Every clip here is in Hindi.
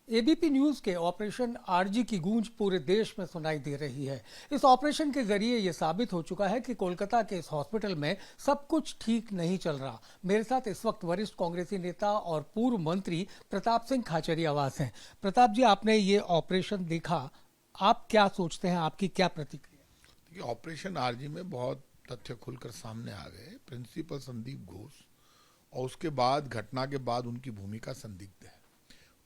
एबीपी न्यूज के ऑपरेशन आरजी की गूंज पूरे देश में सुनाई दे रही है। इस ऑपरेशन के जरिए ये साबित हो चुका है कि कोलकाता के इस हॉस्पिटल में सब कुछ ठीक नहीं चल रहा। मेरे साथ इस वक्त वरिष्ठ कांग्रेसी नेता और पूर्व मंत्री प्रताप सिंह खाचरियावास हैं। प्रताप जी, आपने ये ऑपरेशन देखा, आप क्या सोचते हैं, आपकी क्या प्रतिक्रिया? ऑपरेशन आरजी में बहुत तथ्य खुलकर सामने आ गए। प्रिंसिपल संदीप घोष और उसके बाद घटना के बाद उनकी भूमिका संदिग्ध है,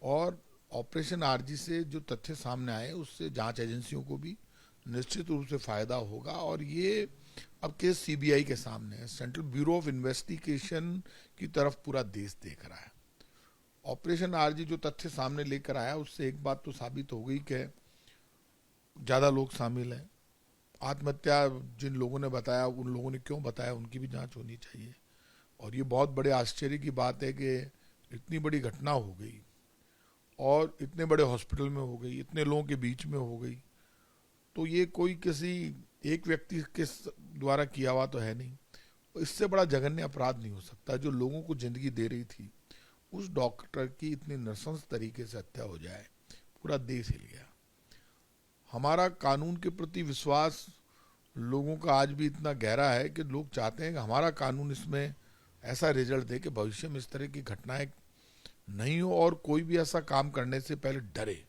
और ऑपरेशन आरजी से जो तथ्य सामने आए उससे जांच एजेंसियों को भी निश्चित रूप से फायदा होगा। और ये अब केस सीबीआई के सामने है, सेंट्रल ब्यूरो ऑफ इन्वेस्टिगेशन की तरफ पूरा देश देख रहा है। ऑपरेशन आरजी जो तथ्य सामने लेकर आया उससे एक बात तो साबित हो गई कि ज्यादा लोग शामिल हैं। आत्महत्या जिन लोगों ने बताया, उन लोगों ने क्यों बताया, उनकी भी जांच होनी चाहिए। और ये बहुत बड़े आश्चर्य की बात है कि इतनी बड़ी घटना हो गई और इतने बड़े हॉस्पिटल में हो गई, इतने लोगों के बीच में हो गई, तो ये कोई किसी एक व्यक्ति के द्वारा किया हुआ तो है नहीं। इससे बड़ा जघन्य अपराध नहीं हो सकता। जो लोगों को जिंदगी दे रही थी उस डॉक्टर की इतनी नृशंस तरीके से हत्या हो जाए, पूरा देश हिल गया। हमारा कानून के प्रति विश्वास लोगों का आज भी इतना गहरा है कि लोग चाहते हैं कि हमारा कानून इसमें ऐसा रिजल्ट दे कि भविष्य में इस तरह की घटनाएं नहीं हो, और कोई भी ऐसा काम करने से पहले डरे।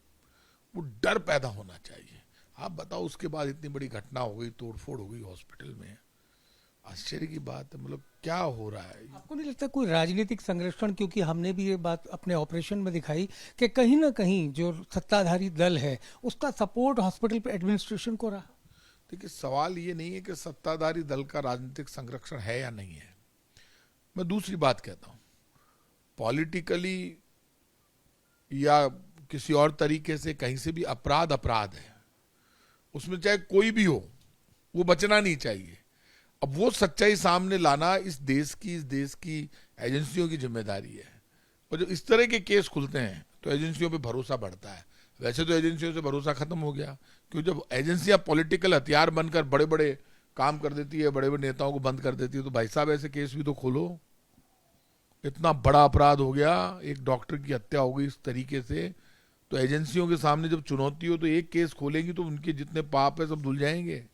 वो डर पैदा होना चाहिए। आप बताओ, उसके बाद इतनी बड़ी घटना हो गई, तोड़फोड़ हो गई हॉस्पिटल में, आश्चर्य की बात है। मतलब क्या हो रहा है? आपको नहीं लगता कोई राजनीतिक संरक्षण? क्योंकि हमने भी ये बात अपने ऑपरेशन में दिखाई कि कहीं ना कहीं जो सत्ताधारी दल है उसका सपोर्ट हॉस्पिटल एडमिनिस्ट्रेशन को रहा। देखिए, सवाल ये नहीं है कि सत्ताधारी दल का राजनीतिक संरक्षण है या नहीं है। मैं दूसरी बात कहता हूं, पॉलिटिकली या किसी और तरीके से कहीं से भी अपराध अपराध है, उसमें चाहे कोई भी हो, वो बचना नहीं चाहिए। अब वो सच्चाई सामने लाना इस देश की एजेंसियों की जिम्मेदारी है। और जब इस तरह के केस खुलते हैं तो एजेंसियों पे भरोसा बढ़ता है। वैसे तो एजेंसियों से भरोसा खत्म हो गया, क्योंकि जब एजेंसियां पॉलिटिकल हथियार बनकर बड़े बड़े काम कर देती है, बड़े बड़े नेताओं को बंद कर देती है, तो भाई साहब ऐसे केस भी तो खोलो। इतना बड़ा अपराध हो गया, एक डॉक्टर की हत्या हो गई इस तरीके से, तो एजेंसियों के सामने जब चुनौती हो तो एक केस खोलेंगी तो उनके जितने पाप है सब धुल जाएंगे।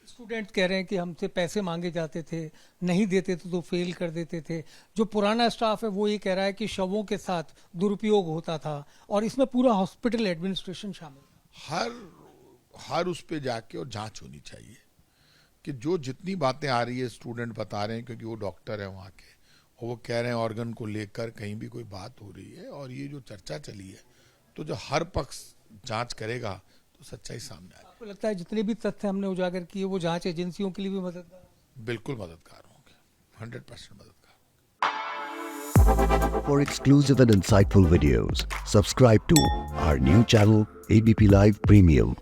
स्टूडेंट्स कह रहे हैं कि हमसे पैसे मांगे जाते थे, नहीं देते थे तो फेल कर देते थे। जो पुराना स्टाफ है वो ये कह रहा है कि शवों के साथ दुरुपयोग होता था, और इसमें पूरा हॉस्पिटल एडमिनिस्ट्रेशन शामिल। हर उस पे जाके और जांच होनी चाहिए कि जो जितनी बातें आ रही है, स्टूडेंट बता रहे हैं क्योंकि वो डॉक्टर है वहाँ के, और वो कह रहे हैं ऑर्गन को लेकर कहीं भी कोई बात हो रही है, और ये जो चर्चा चली है, तो जो हर पक्ष जांच करेगा तो सच्चाई सामने आएगी। आपको लगता है जितने भी तथ्य हमने उजागर किए वो जांच एजेंसियों के लिए भी मददगार? बिल्कुल मददगार होंगे, 100% मददगार। For exclusive and insightful videos, subscribe to our new channel ABP Live Premium.